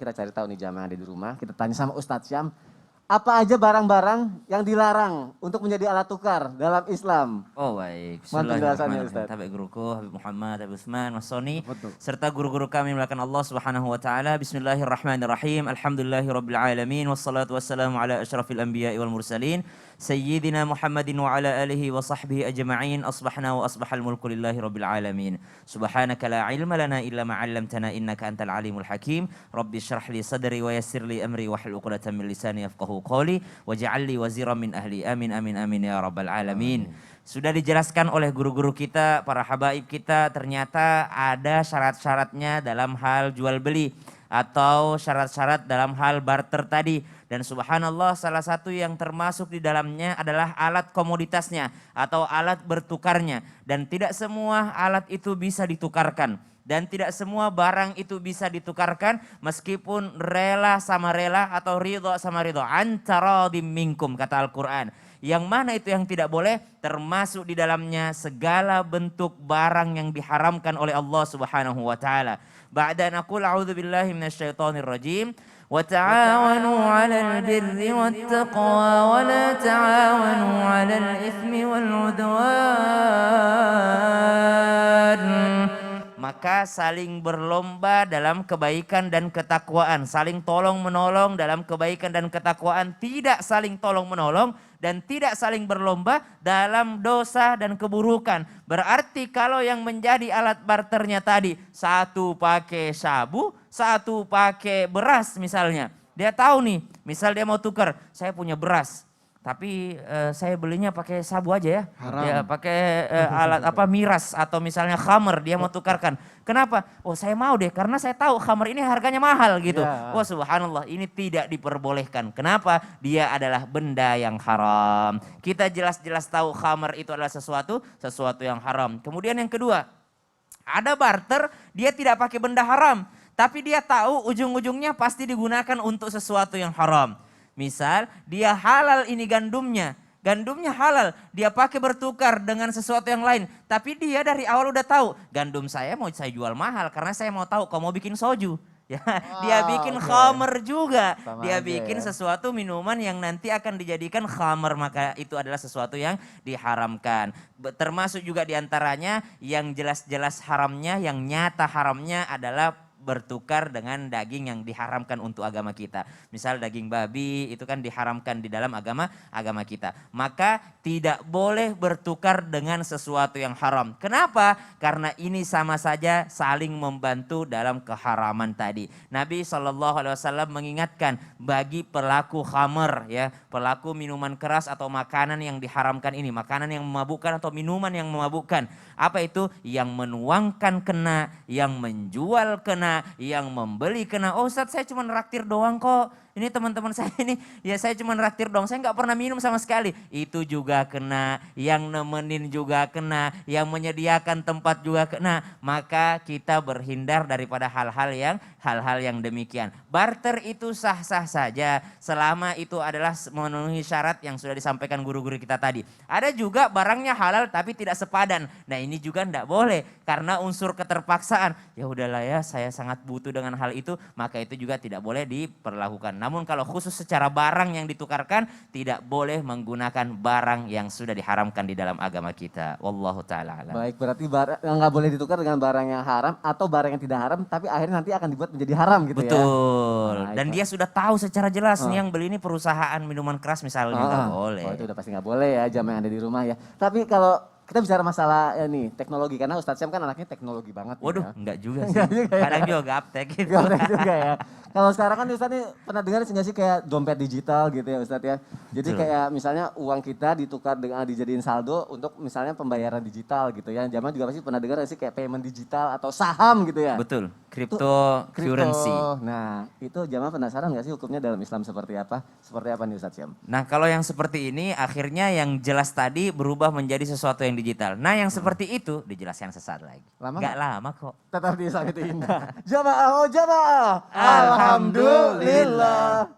kita cari tahu nih jamaah ada di rumah. Kita tanya sama Ustadz Syam, apa aja barang-barang yang dilarang untuk menjadi alat tukar dalam Islam? Oh baik, Bismillahirrahmanirrahim. Tabe guruku Habib Muhammad, Habib Utsman, Mas Soni, Betul. serta guru-guru kami melakukan Allah Subhanahu wa taala. Bismillahirrahmanirrahim. Alhamdulillahirabbil alamin wassalatu wassalamu ala asyrafil anbiya'i wal mursalin sayyidina Muhammadin wa ala alihi wa sahbihi ajma'in. Asbahna wa asbahal mulku lillahi rabbil alamin. Subhanaka la ilma lana illa ma 'allamtana innaka antal alimul hakim. Rabbi shrah li sadri wa yassir li amri wahlul 'uqdatam min lisani yafqahu qawli waj'al li waziran min ahli. Amin amin amin ya rabbal alamin. Sudah dijelaskan oleh guru-guru kita, para habaib kita, ternyata ada syarat-syaratnya dalam hal jual beli atau syarat-syarat dalam hal barter tadi. Dan subhanallah salah satu yang termasuk di dalamnya adalah alat komoditasnya atau alat bertukarnya. Dan tidak semua alat itu bisa ditukarkan. Dan tidak semua barang itu bisa ditukarkan meskipun rela sama rela atau ridho sama ridho. Antara minkum kata Al-Quran. Yang mana itu yang tidak boleh? Termasuk di dalamnya segala bentuk barang yang diharamkan oleh Allah Subhanahu wa taala. Ba'da naqul a'udzu billahi minasyaitonir rajim. Wa ta'awanu 'alal birri wattaqwa wa la ta'awanu 'alal itsmi wal 'udwan. Maka saling berlomba dalam kebaikan dan ketakwaan. Saling tolong menolong dalam kebaikan dan ketakwaan. Tidak saling tolong menolong dan tidak saling berlomba dalam dosa dan keburukan. Berarti kalau yang menjadi alat barternya tadi, satu pakai sabu, satu pakai beras misalnya. Dia tahu nih, misal dia mau tukar, saya punya beras. Tapi saya belinya pakai sabu aja ya. Haram. Ya pakai alat apa miras atau misalnya khamer dia mau tukarkan. Kenapa? Oh saya mau deh karena saya tahu khamer ini harganya mahal gitu. Ya. Wah subhanallah ini tidak diperbolehkan. Kenapa? Dia adalah benda yang haram. Kita jelas-jelas tahu khamer itu adalah sesuatu yang haram. Kemudian yang kedua, ada barter dia tidak pakai benda haram. Tapi dia tahu ujung-ujungnya pasti digunakan untuk sesuatu yang haram. Misal dia halal ini gandumnya halal, dia pakai bertukar dengan sesuatu yang lain. Tapi dia dari awal udah tahu, gandum saya mau saya jual mahal karena saya mau tahu kau mau bikin soju. Ya, dia bikin khamer juga, Sama dia aja bikin ya. sesuatu minuman yang nanti akan dijadikan khamer, maka itu adalah sesuatu yang diharamkan. Termasuk juga diantaranya yang jelas-jelas haramnya, yang nyata haramnya adalah bertukar dengan daging yang diharamkan untuk agama kita. Misal daging babi itu kan diharamkan di dalam agama kita. Maka tidak boleh bertukar dengan sesuatu yang haram. Kenapa? Karena ini sama saja saling membantu dalam keharaman tadi. Nabi SAW mengingatkan bagi pelaku khamer ya, pelaku minuman keras atau makanan yang diharamkan ini, makanan yang memabukkan atau minuman yang memabukkan. Apa itu? Yang menuangkan kena, yang menjual kena, yang membeli kena. Oh Ustadz saya cuma raktir doang kok. Ini teman-teman saya ini ya saya cuma raktir doang. Saya nggak pernah minum sama sekali. Itu juga kena. Yang nemenin juga kena. Yang menyediakan tempat juga kena. Maka kita berhindar daripada hal-hal yang demikian. Barter itu sah-sah saja. Selama itu adalah memenuhi syarat yang sudah disampaikan guru-guru kita tadi. Ada juga barangnya halal tapi tidak sepadan. Nah ini juga enggak boleh. Karena unsur keterpaksaan. Ya udahlah ya saya sangat butuh dengan hal itu. Maka itu juga tidak boleh diperlakukan. Namun kalau khusus secara barang yang ditukarkan, tidak boleh menggunakan barang yang sudah diharamkan di dalam agama kita. Wallahu ta'ala alam. Baik, berarti nggak boleh ditukar dengan barang yang haram atau barang yang tidak haram, tapi akhirnya nanti akan dibuat menjadi haram gitu ya. Betul. Nah, Dan itu. dia sudah tahu secara jelas nih yang beli ini perusahaan minuman keras misalnya nggak boleh. Oh itu udah pasti nggak boleh ya jamaah yang ada di rumah ya. Tapi kalau kita bicara masalah ya nih teknologi karena Ustadz Syam kan anaknya teknologi banget. Waduh, ya. enggak juga sih. Enggak juga ya. Kadang juga gaptek gitu. Gaptek juga ya. Kalau sekarang kan Ustadz nih pernah dengar sih nggak sih kayak dompet digital gitu ya Ustadz ya. Jadi Betul. kayak misalnya uang kita ditukar dengan dijadiin saldo untuk misalnya pembayaran digital gitu ya. Zaman juga pasti pernah dengar nggak sih kayak payment digital atau saham gitu ya. Betul. Cryptocurrency. Nah itu jamaah penasaran nggak sih hukumnya dalam Islam seperti apa? Seperti apa nih Ustadz Syam? Nah kalau yang seperti ini akhirnya yang jelas tadi berubah menjadi sesuatu yang digital. Nah yang seperti itu dijelaskan sesaat lagi. Lama Nggak nggak? lama kok. Tetap di Islam itu indah. Jamaah, oh jamaah. Alhamdulillah.